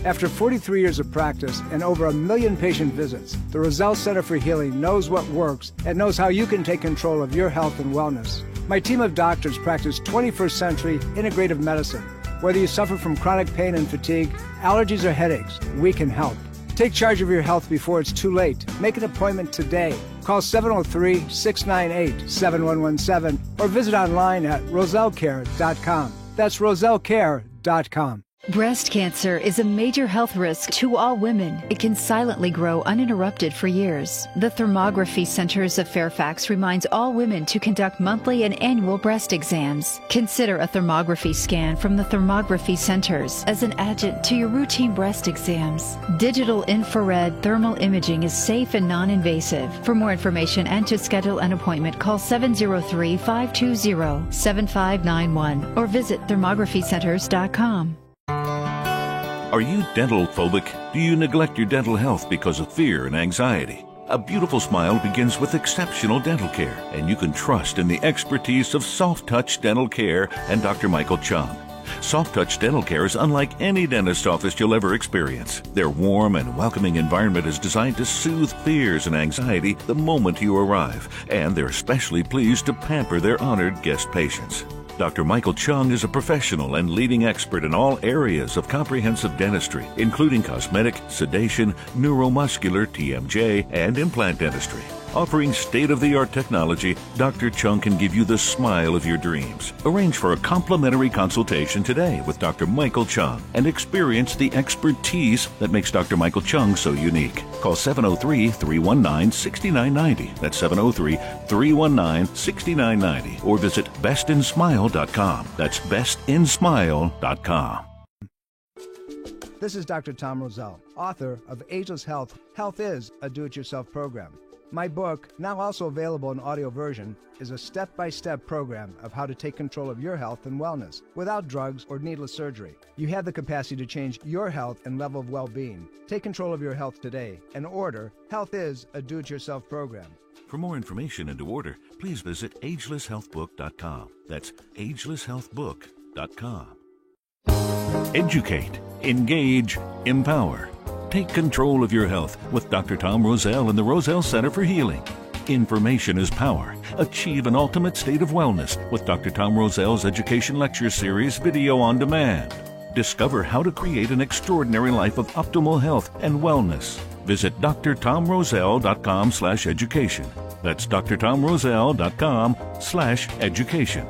After 43 years of practice and over 1 million patient visits, the Roselle Center for Healing knows what works and knows how you can take control of your health and wellness. My team of doctors practice 21st century integrative medicine. Whether you suffer from chronic pain and fatigue, allergies or headaches, we can help. Take charge of your health before it's too late. Make an appointment today. Call 703-698-7117 or visit online at rosellecare.com. That's rosellecare.com. Breast cancer is a major health risk to all women. It can silently grow uninterrupted for years. The Thermography Centers of Fairfax reminds all women to conduct monthly and annual breast exams. Consider a thermography scan from the Thermography Centers as an adjunct to your routine breast exams. Digital infrared thermal imaging is safe and non-invasive. For more information and to schedule an appointment, call 703-520-7591 or visit thermographycenters.com. Are you dental phobic? Do you neglect your dental health because of fear and anxiety? A beautiful smile begins with exceptional dental care, and you can trust in the expertise of Soft Touch Dental Care and Dr. Michael Chung. Soft Touch Dental Care is unlike any dentist office you'll ever experience. Their warm and welcoming environment is designed to soothe fears and anxiety the moment you arrive, and they're especially pleased to pamper their honored guest patients. Dr. Michael Chung is a professional and leading expert in all areas of comprehensive dentistry, including cosmetic, sedation, neuromuscular, TMJ, and implant dentistry. Offering state-of-the-art technology, Dr. Chung can give you the smile of your dreams. Arrange for a complimentary consultation today with Dr. Michael Chung and experience the expertise that makes Dr. Michael Chung so unique. Call 703-319-6990. That's 703-319-6990. Or visit bestinsmile.com. That's bestinsmile.com. This is Dr. Tom Roselle, author of Ageless Health. Health is a do-it-yourself program. My book, now also available in audio version, is a step-by-step program of how to take control of your health and wellness without drugs or needless surgery. You have the capacity to change your health and level of well-being. Take control of your health today and order Health is a Do-It-Yourself program. For more information and to order, please visit agelesshealthbook.com. That's agelesshealthbook.com. Educate, engage, empower. Take control of your health with Dr. Tom Roselle and the Roselle Center for Healing. Information is power. Achieve an ultimate state of wellness with Dr. Tom Roselle's Education Lecture Series Video on Demand. Discover how to create an extraordinary life of optimal health and wellness. Visit drtomroselle.com/education. That's drtomroselle.com/education.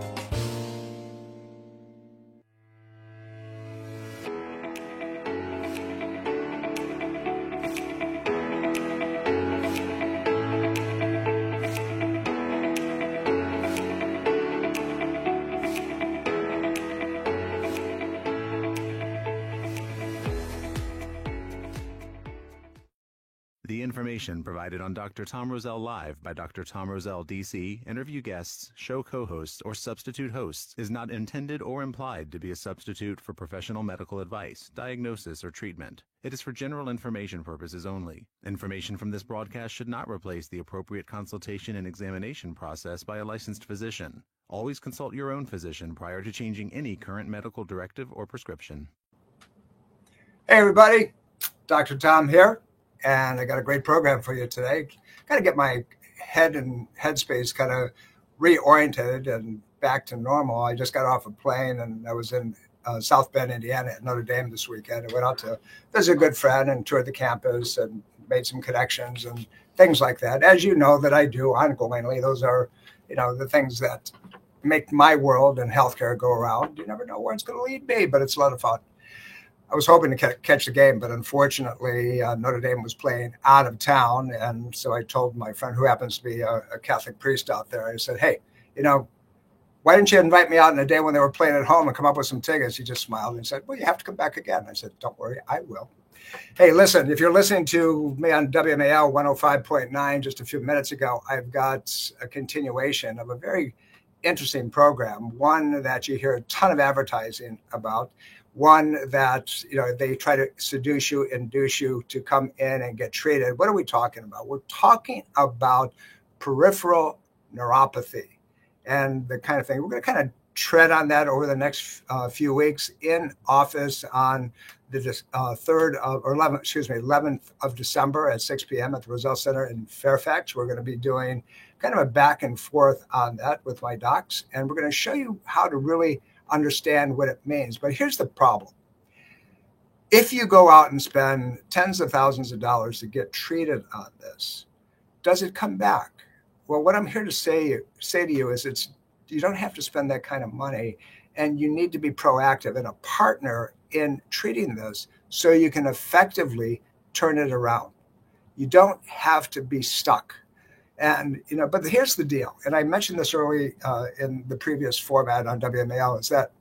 The information provided on Dr. Tom Roselle Live by Dr. Tom Roselle, D.C., interview guests, show co-hosts, or substitute hosts is not intended or implied to be a substitute for professional medical advice, diagnosis, or treatment. It is for general information purposes only. Information from this broadcast should not replace the appropriate consultation and examination process by a licensed physician. Always consult your own physician prior to changing any current medical directive or prescription. Hey, everybody. Dr. Tom here. And I got a great program for you today. Got to get my head and headspace kind of reoriented and back to normal. I just got off a plane and I was in South Bend, Indiana at Notre Dame this weekend. I went out to visit a good friend and toured the campus and made some connections and things like that. As you know that I do ongoingly, those are, the things that make my world and healthcare go around. You never know where it's going to lead me, but it's a lot of fun. I was hoping to catch the game, but unfortunately, Notre Dame was playing out of town. And so I told my friend, who happens to be a Catholic priest out there, I said, hey, why didn't you invite me out in a day when they were playing at home and come up with some tickets? He just smiled and said, well, you have to come back again. I said, don't worry, I will. Hey, listen, if you're listening to me on WMAL 105.9 just a few minutes ago, I've got a continuation of a very interesting program, one that you hear a ton of advertising about. One that, they try to seduce you, induce you to come in and get treated. What are we talking about? We're talking about peripheral neuropathy and the kind of thing. We're going to kind of tread on that over the next few weeks in office on the 11th of December at 6 p.m. at the Roselle Center in Fairfax. We're going to be doing kind of a back and forth on that with my docs, and we're going to show you how to really understand what it means. But here's the problem. If you go out and spend tens of thousands of dollars to get treated on this, does it come back? Well, what I'm here to say to you is you don't have to spend that kind of money, and you need to be proactive and a partner in treating this so you can effectively turn it around. You don't have to be stuck. And, but here's the deal. And I mentioned this early in the previous format on WMAL, is that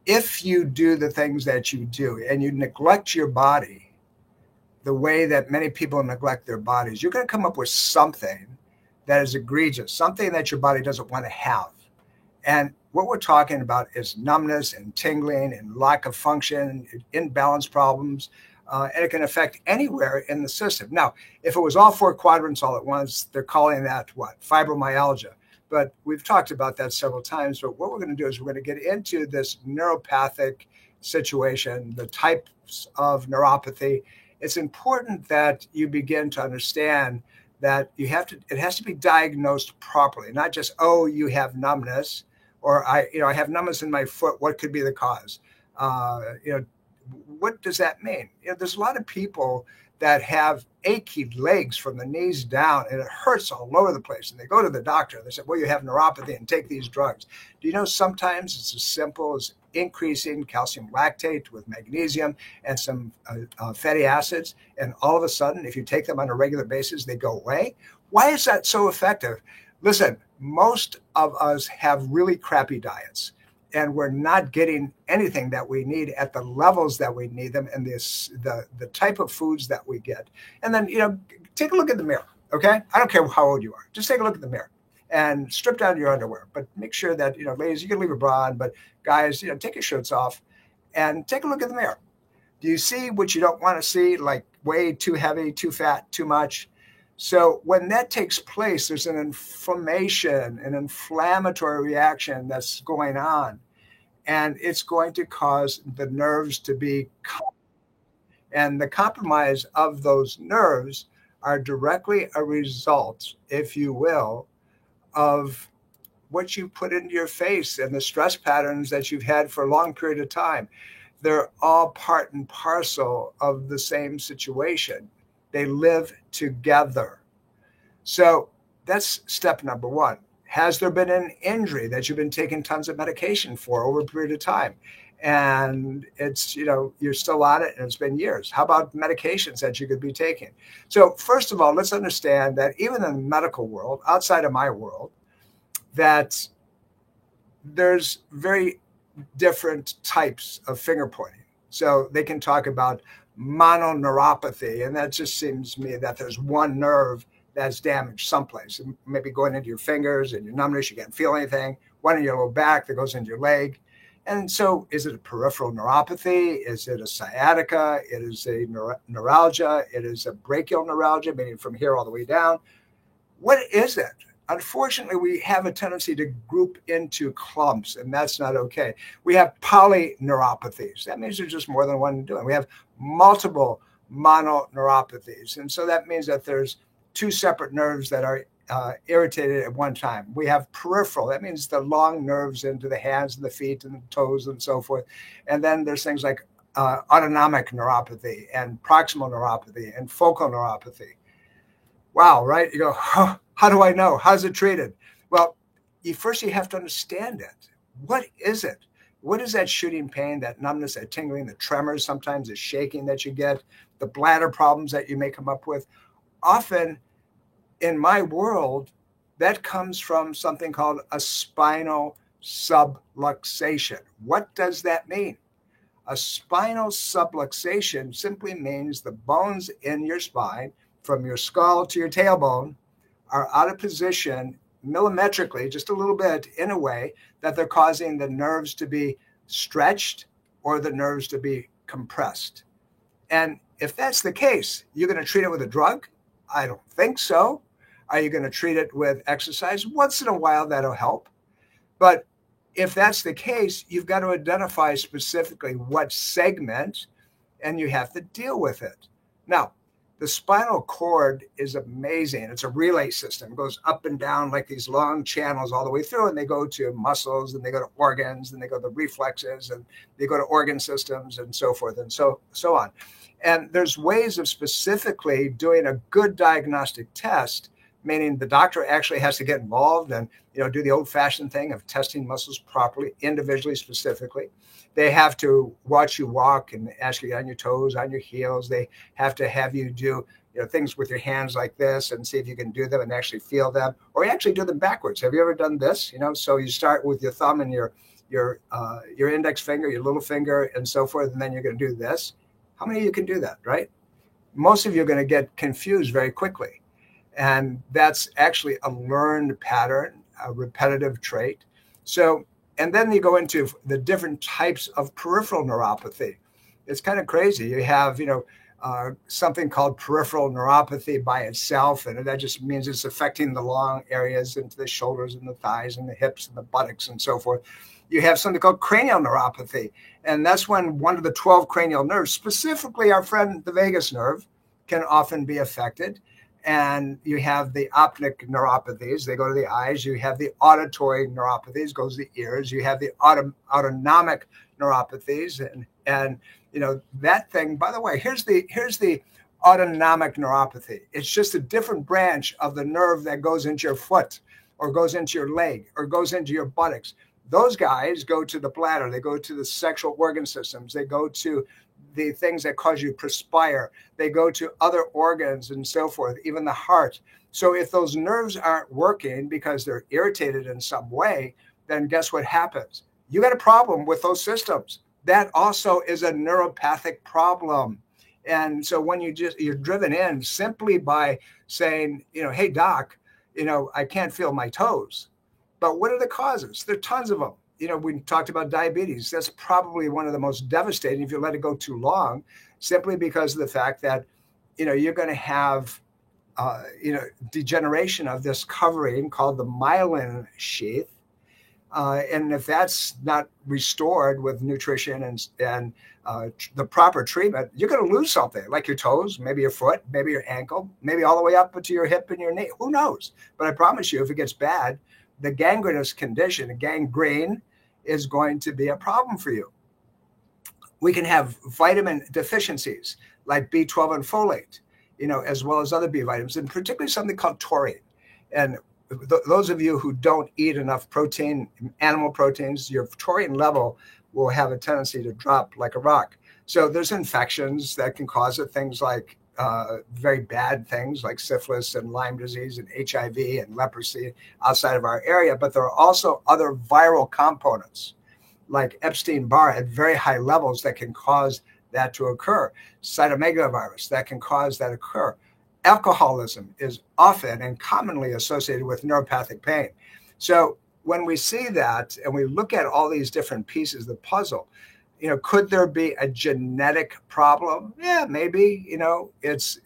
if you do the things that you do and you neglect your body the way that many people neglect their bodies, you're going to come up with something that is egregious, something that your body doesn't want to have. And what we're talking about is numbness and tingling and lack of function, imbalance problems, and it can affect anywhere in the system. Now, if it was all four quadrants all at once, they're calling that what? Fibromyalgia. But we've talked about that several times. But what we're going to do is we're going to get into this neuropathic situation, the types of neuropathy. It's important that you begin to understand that it has to be diagnosed properly, not just, oh, you have numbness, or I have numbness in my foot. What could be the cause? What does that mean? There's a lot of people that have achy legs from the knees down, and it hurts all over the place. And they go to the doctor, and they say, well, you have neuropathy and take these drugs. Do you know sometimes it's as simple as increasing calcium lactate with magnesium and some fatty acids, and all of a sudden, if you take them on a regular basis, they go away? Why is that so effective? Listen, most of us have really crappy diets, and we're not getting anything that we need at the levels that we need them, and the type of foods that we get. And then, take a look in the mirror, okay? I don't care how old you are. Just take a look at the mirror and strip down your underwear. But make sure that, ladies, you can leave a bra on, but guys, take your shirts off and take a look at the mirror. Do you see what you don't want to see, like way too heavy, too fat, too much? So when that takes place, there's an inflammation, an inflammatory reaction that's going on, and it's going to cause the nerves to be and the compromise of those nerves are directly a result, if you will, of what you put into your face and the stress patterns that you've had for a long period of time. They're all part and parcel of the same situation. They live together. So that's step number one. Has there been an injury that you've been taking tons of medication for over a period of time? And it's, you're still on it and it's been years. How about medications that you could be taking? So first of all, let's understand that even in the medical world, outside of my world, that there's very different types of finger pointing. So they can talk about mononeuropathy, and that just seems to me that there's one nerve that's damaged someplace, maybe going into your fingers and your numbness, you can't feel anything, one in your low back that goes into your leg. And so is it a peripheral neuropathy? Is it a sciatica? It is a neuralgia. It is a brachial neuralgia, meaning from here all the way down. What is it? Unfortunately, we have a tendency to group into clumps, and that's not okay. We have polyneuropathies. That means there's just more than one doing. We have multiple mononeuropathies. And so that means that there's two separate nerves that are irritated at one time. We have peripheral. That means the long nerves into the hands and the feet and the toes and so forth. And then there's things like autonomic neuropathy and proximal neuropathy and focal neuropathy. Wow, right? You go, oh, how do I know? How's it treated? Well, first you have to understand it. What is it? What is that shooting pain, that numbness, that tingling, the tremors, sometimes the shaking that you get, the bladder problems that you may come up with? Often in my world, that comes from something called a spinal subluxation. What does that mean? A spinal subluxation simply means the bones in your spine, from your skull to your tailbone, are out of position millimetrically, just a little bit, in a way that they're causing the nerves to be stretched or the nerves to be compressed. And if that's the case, you're going to treat it with a drug? I don't think so. Are you going to treat it with exercise? Once in a while, that'll help. But if that's the case, you've got to identify specifically what segment, and you have to deal with it. Now, the spinal cord is amazing. It's a relay system. It goes up and down like these long channels all the way through, and they go to muscles, and they go to organs, and they go to reflexes, and they go to organ systems, and so forth, and so on. And there's ways of specifically doing a good diagnostic test, meaning the doctor actually has to get involved and do the old-fashioned thing of testing muscles properly, individually, specifically. They have to watch you walk and ask you on your toes, on your heels. They have to have you do things with your hands like this and see if you can do them and actually feel them, or you actually do them backwards. Have you ever done this? So you start with your thumb and your index finger, your little finger, and so forth, and then you're going to do this. How many of you can do that, right? Most of you are going to get confused very quickly. And that's actually a learned pattern, a repetitive trait. So, and then you go into the different types of peripheral neuropathy. It's kind of crazy. You have, something called peripheral neuropathy by itself, and that just means it's affecting the long areas into the shoulders and the thighs and the hips and the buttocks and so forth. You have something called cranial neuropathy, and that's when one of the 12 cranial nerves, specifically our friend the vagus nerve, can often be affected. And you have the optic neuropathies, they go to the eyes. You have the auditory neuropathies, goes to the ears. You have the autonomic neuropathies, and that thing. By the way, here's the autonomic neuropathy. It's just a different branch of the nerve that goes into your foot, or goes into your leg, or goes into your buttocks. Those guys go to the bladder. They go to the sexual organ systems. They go to the things that cause you to perspire. They go to other organs and so forth, even the heart. So if those nerves aren't working because they're irritated in some way, then guess what happens? You got a problem with those systems. That also is a neuropathic problem. And so when you're driven in simply by saying, hey, doc, I can't feel my toes. But what are the causes? There are tons of them. We talked about diabetes. That's probably one of the most devastating if you let it go too long, simply because of the fact that, you're going to have, degeneration of this covering called the myelin sheath. And if that's not restored with nutrition and the proper treatment, you're going to lose something like your toes, maybe your foot, maybe your ankle, maybe all the way up to your hip and your knee. Who knows? But I promise you, if it gets bad, the gangrenous condition, gangrene, is going to be a problem for you. We can have vitamin deficiencies like B12 and folate, as well as other B vitamins, and particularly something called taurine. And those of you who don't eat enough protein, animal proteins, your taurine level will have a tendency to drop like a rock. So there's infections that can cause it, things like very bad things like syphilis and Lyme disease and HIV and leprosy outside of our area. But there are also other viral components like Epstein-Barr at very high levels that can cause that to occur. Cytomegalovirus that can cause that to occur. Alcoholism is often and commonly associated with neuropathic pain. So when we see that and we look at all these different pieces of the puzzle, could there be a genetic problem? Yeah, maybe. It's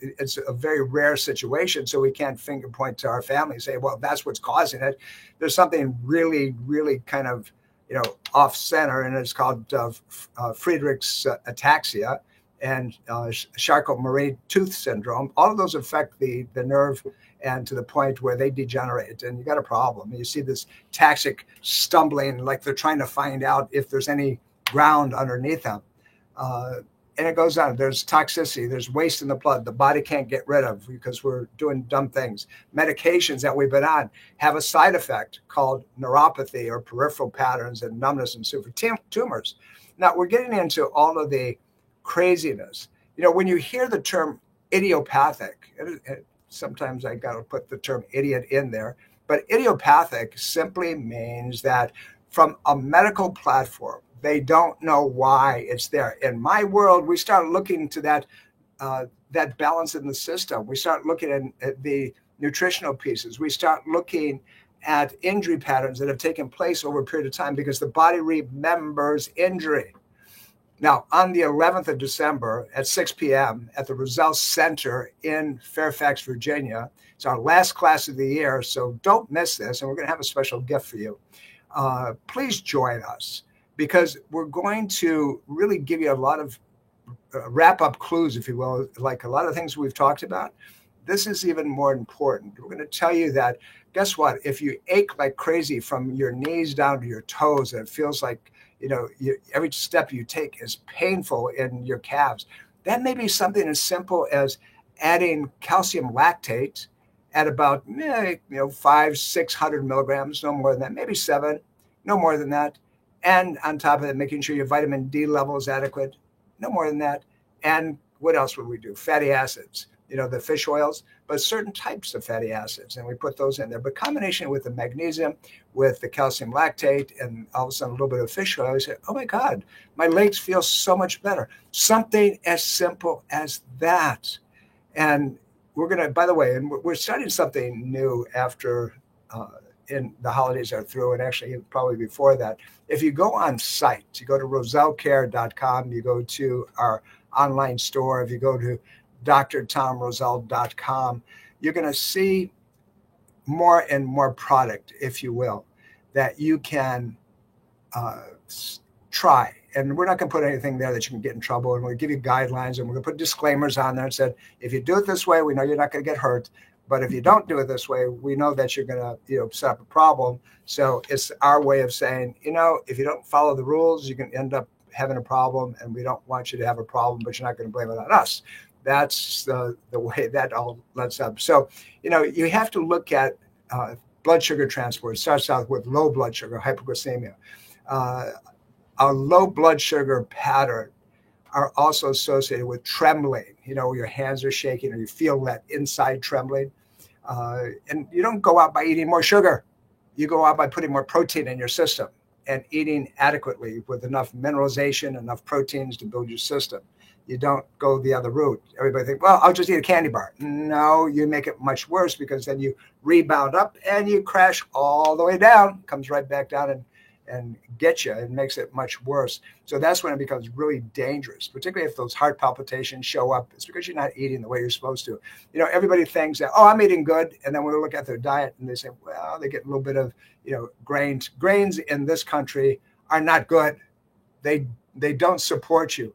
a very rare situation, so we can't finger point to our family and say, well, that's what's causing it. There's something really, really kind of, off center, and it's called Friedreich's ataxia and Charcot-Marie tooth syndrome. All of those affect the nerve, and to the point where they degenerate, and you got a problem. You see this taxic stumbling, like they're trying to find out if there's any ground underneath them. And it goes on. There's toxicity. There's waste in the blood the body can't get rid of because we're doing dumb things. Medications that we've been on have a side effect called neuropathy or peripheral patterns and numbness and super tumors. Now, we're getting into all of the craziness. When you hear the term idiopathic, sometimes I got to put the term idiot in there, but idiopathic simply means that from a medical platform, they don't know why it's there. In my world, we start looking to that balance in the system. We start looking at the nutritional pieces. We start looking at injury patterns that have taken place over a period of time because the body remembers injury. Now, on the 11th of December at 6 p.m. at the Roselle Center in Fairfax, Virginia, it's our last class of the year, so don't miss this, and we're going to have a special gift for you. please join us, because we're going to really give you a lot of wrap-up clues, if you will, like a lot of things we've talked about. This is even more important. We're going to tell you that, guess what? If you ache like crazy from your knees down to your toes, and it feels like, every step you take is painful in your calves, that may be something as simple as adding calcium lactate at about 500-600 milligrams, no more than that, maybe 7, no more than that. And on top of that, making sure your vitamin D level is adequate, no more than that. And what else would we do? Fatty acids, the fish oils, but certain types of fatty acids, and we put those in there. But combination with the magnesium, with the calcium lactate, and all of a sudden a little bit of fish oil, I say, oh my God, my legs feel so much better. Something as simple as that. And we're going to, by the way, and we're starting something new after in the holidays are through, and actually probably before that. If you go on site, you go to rosellcare.com, you go to our online store, if you go to drtomrosell.com, you're going to see more and more product, if you will, that you can try. And we're not going to put anything there that you can get in trouble. And we'll give you guidelines, and we're going to put disclaimers on there and said, if you do it this way, we know you're not going to get hurt. But if you don't do it this way, we know that you're going to set up a problem. So it's our way of saying, if you don't follow the rules, you can end up having a problem, and we don't want you to have a problem, but you're not going to blame it on us. That's the way that all lets up. So, you have to look at blood sugar transport. It starts out with low blood sugar, hypoglycemia. A low blood sugar pattern are also associated with trembling. Your hands are shaking, or you feel that inside trembling. And you don't go out by eating more sugar. You go out by putting more protein in your system and eating adequately with enough mineralization, enough proteins to build your system. You don't go the other route. Everybody think, well, I'll just eat a candy bar. No, you make it much worse, because then you rebound up and you crash all the way down, comes right back down and get you. It makes it much worse. So that's when it becomes really dangerous, particularly if those heart palpitations show up. It's because you're not eating the way you're supposed to. Everybody thinks that, I'm eating good. And then we look at their diet and they say, well, they get a little bit of, grains. Grains in this country are not good. They don't support you.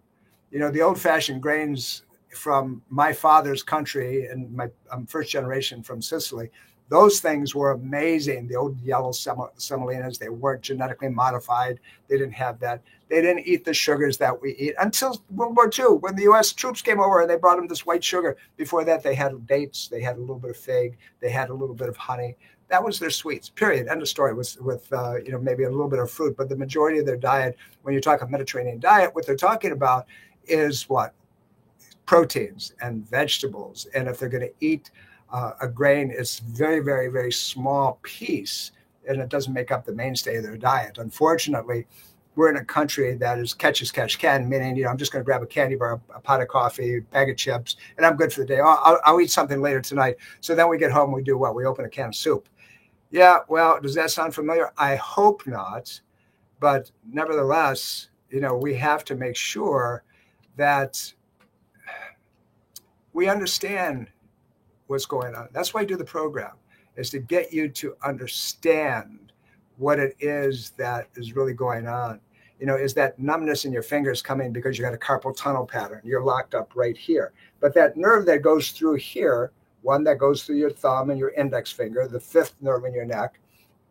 The old-fashioned grains from my father's country, and I'm first generation from Sicily, those things were amazing. The old yellow semolinas, they weren't genetically modified. They didn't have that. They didn't eat the sugars that we eat until World War II, when the U.S. troops came over and they brought them this white sugar. Before that, they had dates. They had a little bit of fig. They had a little bit of honey. That was their sweets, period. End of story. With maybe a little bit of fruit. But the majority of their diet, when you talk a Mediterranean diet, what they're talking about is what? Proteins and vegetables. And if they're going to eat a grain, it's very, very, very small piece, and it doesn't make up the mainstay of their diet. Unfortunately, we're in a country that is catch as catch can, meaning, I'm just going to grab a candy bar, a pot of coffee, a bag of chips, and I'm good for the day. I'll eat something later tonight. So then we get home, we do what? We open a can of soup. Yeah, well, does that sound familiar? I hope not. But nevertheless, we have to make sure that we understand what's going on. That's why I do the program, is to get you to understand what it is that is really going on. Is that numbness in your fingers coming because you got a carpal tunnel pattern? You're locked up right here. But that nerve that goes through here, one that goes through your thumb and your index finger, the 5th nerve in your neck,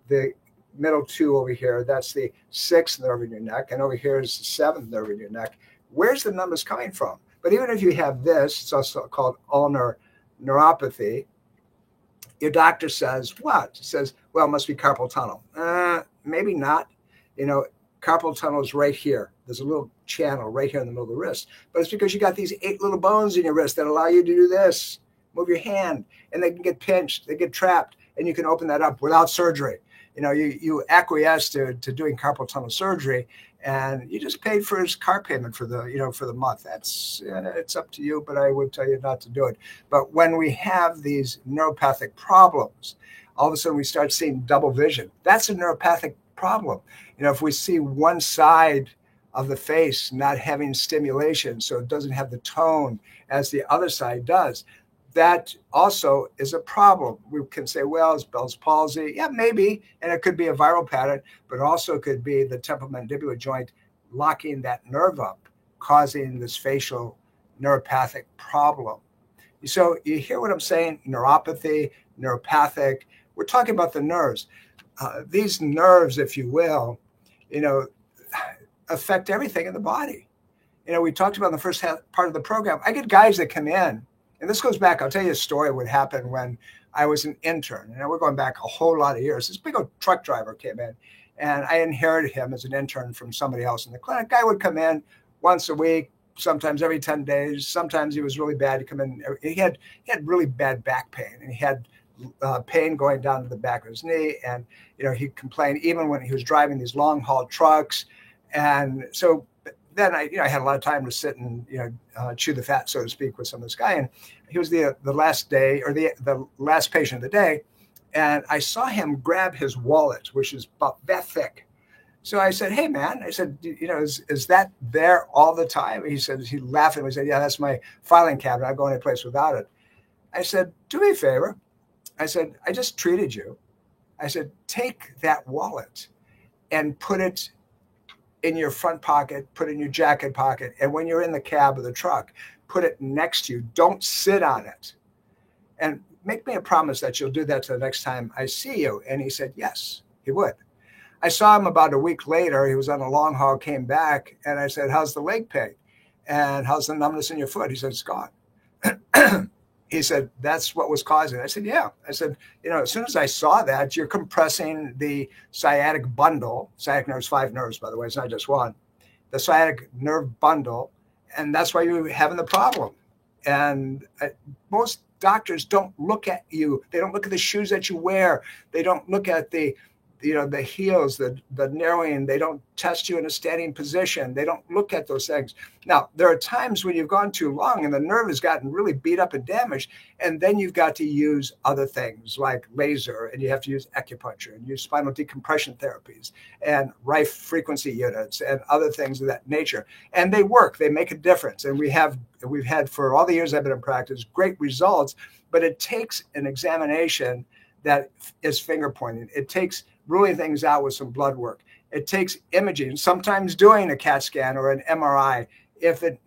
the middle 2 over here, that's the 6th nerve in your neck, and over here is the 7th nerve in your neck. Where's the numbness coming from? But even if you have this, it's also called ulnar neuropathy. Your doctor says what? He says, well, it must be carpal tunnel. Maybe not. Carpal tunnel is right here. There's a little channel right here in the middle of the wrist. But it's because you got these 8 little bones in your wrist that allow you to do this. Move your hand, and they can get pinched. They get trapped, and you can open that up without surgery. You acquiesce to doing carpal tunnel surgery, and you just paid for his car payment for the month. That's it's up to you, but I would tell you not to do it. But when we have these neuropathic problems, all of a sudden we start seeing double vision. That's a neuropathic problem. If we see one side of the face not having stimulation, so it doesn't have the tone as the other side does, that also is a problem. We can say, well, it's Bell's palsy. Yeah, maybe. And it could be a viral pattern, but also could be the temporomandibular joint locking that nerve up, causing this facial neuropathic problem. So you hear what I'm saying? Neuropathy, neuropathic. We're talking about the nerves. These nerves, if you will, affect everything in the body. We talked about in the first part of the program. I get guys that come in, and this goes back. I'll tell you a story of what happened when I was an intern. We're going back a whole lot of years. This big old truck driver came in, and I inherited him as an intern from somebody else in the clinic. Guy would come in once a week, sometimes every 10 days. Sometimes he was really bad. He'd come in. He had really bad back pain, and he had pain going down to the back of his knee. And, he complained even when he was driving these long haul trucks. And so then I had a lot of time to sit and, chew the fat, so to speak, with some of this guy. And he was the last day, or the last patient of the day. And I saw him grab his wallet, which is about that thick. So I said, hey, man, I said, is that there all the time? He said, he laughed at me. He said, yeah, that's my filing cabinet. I don't go any place without it. I said, do me a favor. I said, I just treated you. I said, take that wallet and put it in your front pocket, put it in your jacket pocket. And when you're in the cab of the truck, put it next to you. Don't sit on it. And make me a promise that you'll do that to the next time I see you. And he said, yes, he would. I saw him about a week later. He was on a long haul, came back, and I said, how's the leg pain? And how's the numbness in your foot? He said, it's gone. He said, that's what was causing it. I said, yeah. I said, as soon as I saw that, you're compressing the sciatic bundle. Sciatic nerves, 5 nerves, by the way. It's not just one. The sciatic nerve bundle. And that's why you're having the problem. And most doctors don't look at you. They don't look at the shoes that you wear. They don't look at the heels, the narrowing. They don't test you in a standing position. They don't look at those things. Now, there are times when you've gone too long and the nerve has gotten really beat up and damaged, and then you've got to use other things like laser, and you have to use acupuncture and use spinal decompression therapies and Rife frequency units and other things of that nature. And they work. They make a difference. And we've had, for all the years I've been in practice, great results, but it takes an examination that is finger pointing. It takes ruling things out with some blood work. It takes imaging, sometimes doing a CAT scan or an MRI if it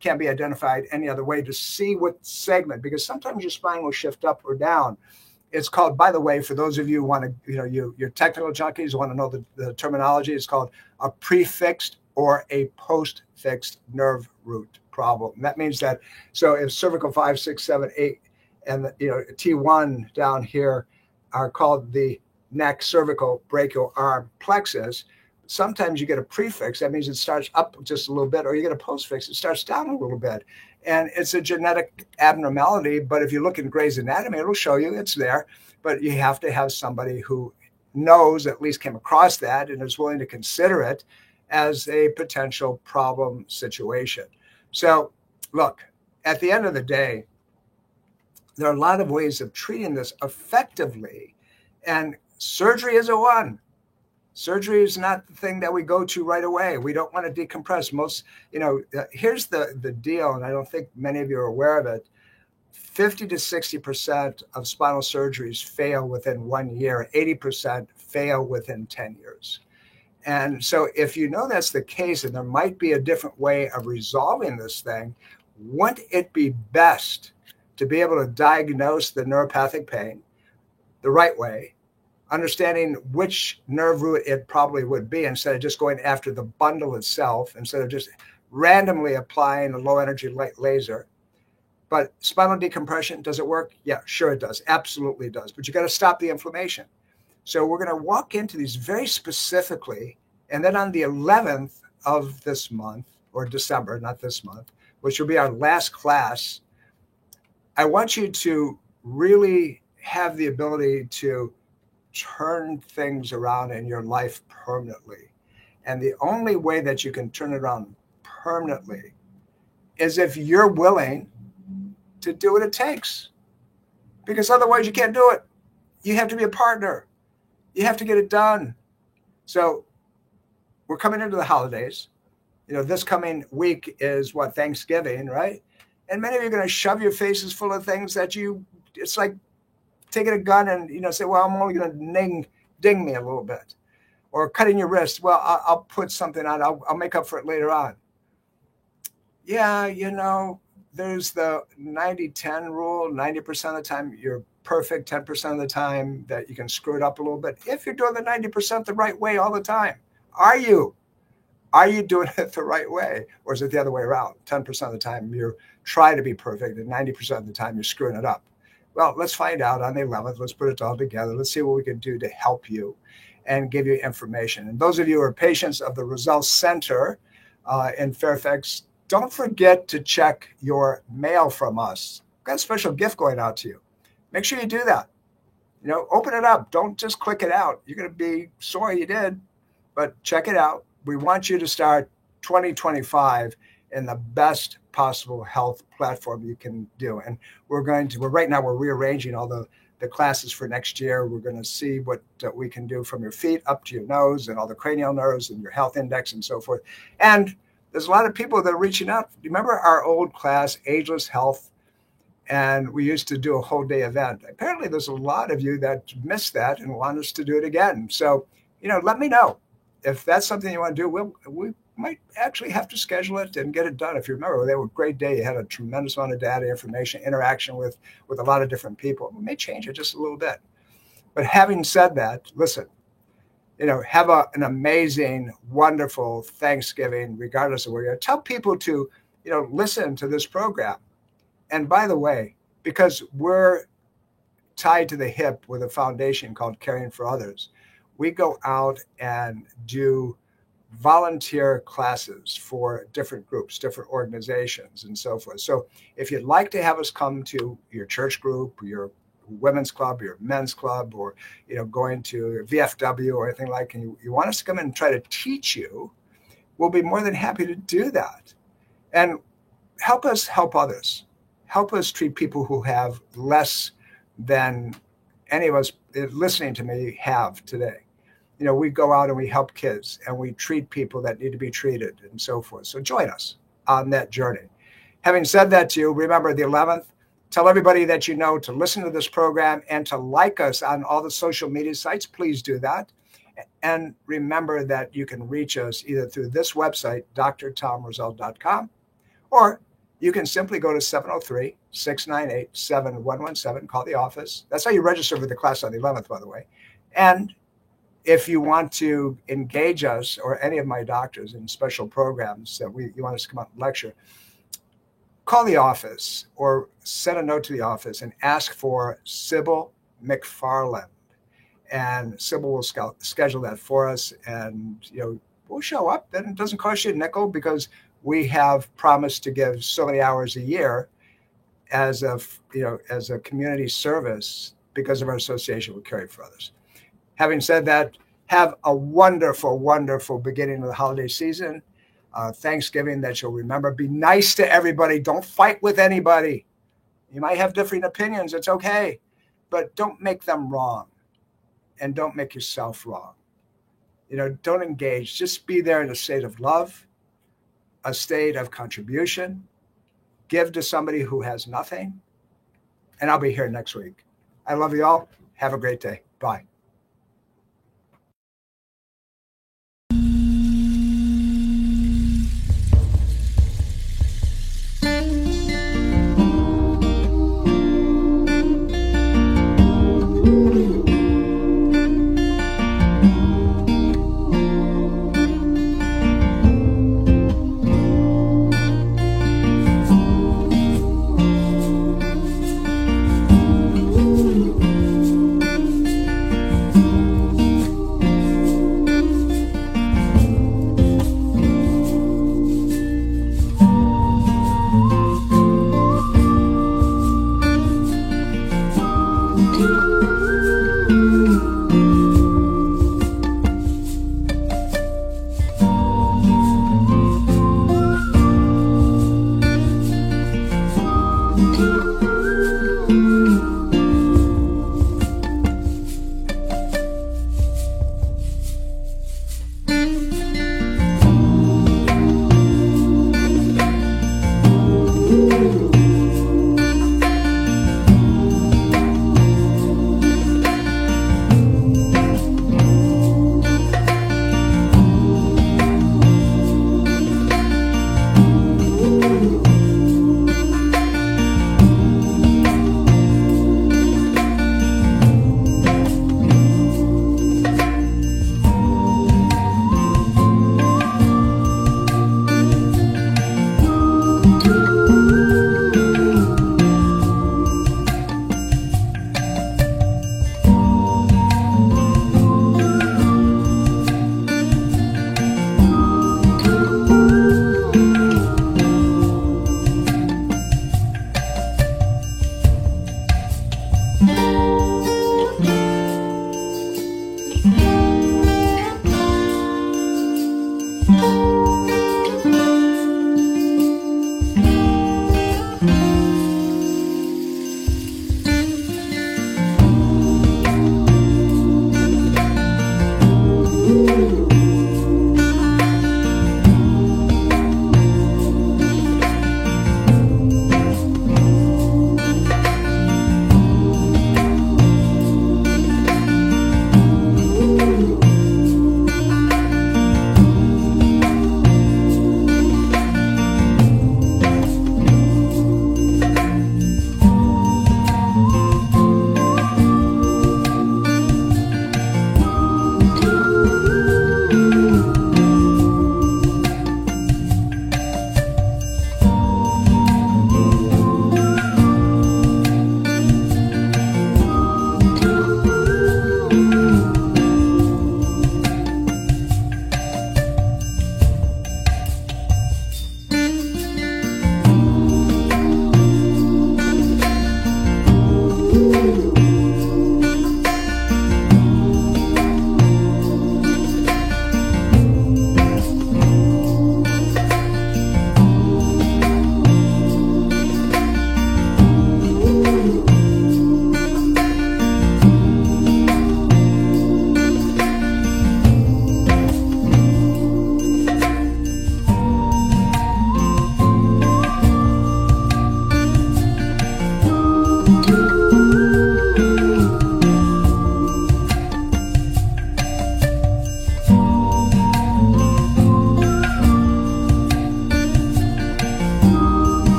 can't be identified any other way, to see what segment, because sometimes your spine will shift up or down. It's called, by the way, for those of you who want to, your technical junkies want to know the terminology, it's called a prefixed or a post-fixed nerve root problem. And that means that, so if cervical 5, 6, 7, 8, and T1 down here are called the neck, cervical, brachial, arm plexus. Sometimes you get a prefix. That means it starts up just a little bit, or you get a postfix. It starts down a little bit. And it's a genetic abnormality. But if you look in Gray's Anatomy, it'll show you it's there. But you have to have somebody who knows, at least came across that, and is willing to consider it as a potential problem situation. So look, at the end of the day, there are a lot of ways of treating this effectively. And surgery is a one. Surgery is not the thing that we go to right away. We don't want to decompress. Most, here's the deal, and I don't think many of you are aware of it. 50 to 60% of spinal surgeries fail within 1 year. 80% fail within 10 years. And so if you know that's the case, and there might be a different way of resolving this thing, wouldn't it be best to be able to diagnose the neuropathic pain the right way, understanding which nerve root it probably would be, instead of just going after the bundle itself, instead of just randomly applying a low energy laser. But spinal decompression, does it work? Yeah, sure it does. Absolutely does. But you got to stop the inflammation. So we're going to walk into these very specifically. And then on the 11th of this month, or December, not this month, which will be our last class, I want you to really have the ability to turn things around in your life permanently. And the only way that you can turn it around permanently is if you're willing to do what it takes. Because otherwise you can't do it. You have to be a partner. You have to get it done. So we're coming into the holidays. This coming week is Thanksgiving, right? And many of you are going to shove your faces full of things that it's like taking a gun and, say, well, I'm only going to ding me a little bit. Or cutting your wrist. Well, I'll put something on. I'll make up for it later on. Yeah, there's the 90-10 rule. 90% of the time you're perfect, 10% of the time that you can screw it up a little bit. If you're doing the 90% the right way all the time, are you? Are you doing it the right way? Or is it the other way around? 10% of the time you're trying to be perfect and 90% of the time you're screwing it up. Well, let's find out on the 11th. Let's put it all together. Let's see what we can do to help you and give you information. And those of you who are patients of the Roselle Center in Fairfax, don't forget to check your mail from us. We've got a special gift going out to you. Make sure you do that. Open it up. Don't just click it out. You're going to be sorry you did, but check it out. We want you to start 2025 in the best possible health platform you can do. And right now we're rearranging all the classes for next year. We're going to see what we can do from your feet up to your nose and all the cranial nerves and your health index and so forth. And there's a lot of people that are reaching out. Remember our old class, Ageless Health? And we used to do a whole day event. Apparently there's a lot of you that missed that and want us to do it again. So, let me know. If that's something you want to do, we might actually have to schedule it and get it done. If you remember, they were a great day. You had a tremendous amount of data, information, interaction with a lot of different people. We may change it just a little bit. But having said that, listen, have an amazing, wonderful Thanksgiving, regardless of where you're. Tell people to, listen to this program. And by the way, because we're tied to the hip with a foundation called Caring for Others, we go out and do volunteer classes for different groups, different organizations, and so forth. So if you'd like to have us come to your church group, your women's club, your men's club, or going to VFW or anything like, and you want us to come in and try to teach you, we'll be more than happy to do that. And help us help others. Help us treat people who have less than any of us listening to me have today. We go out and we help kids and we treat people that need to be treated and so forth. So join us on that journey. Having said that to you, remember the 11th, tell everybody that you know to listen to this program and to like us on all the social media sites. Please do that. And remember that you can reach us either through this website, drtomroselle.com, or you can simply go to 703-698-7117, call the office. That's how you register for the class on the 11th, by the way. And if you want to engage us or any of my doctors in special programs that you want us to come out and lecture, call the office or send a note to the office and ask for Sybil McFarland. And Sybil will schedule that for us, and we'll show up. And it doesn't cost you a nickel because we have promised to give so many hours a year as a community service because of our association with Caring for Others. Having said that, have a wonderful, wonderful beginning of the holiday season. Thanksgiving that you'll remember. Be nice to everybody. Don't fight with anybody. You might have different opinions. It's okay. But don't make them wrong. And don't make yourself wrong. Don't engage. Just be there in a state of love, a state of contribution. Give to somebody who has nothing. And I'll be here next week. I love you all. Have a great day. Bye.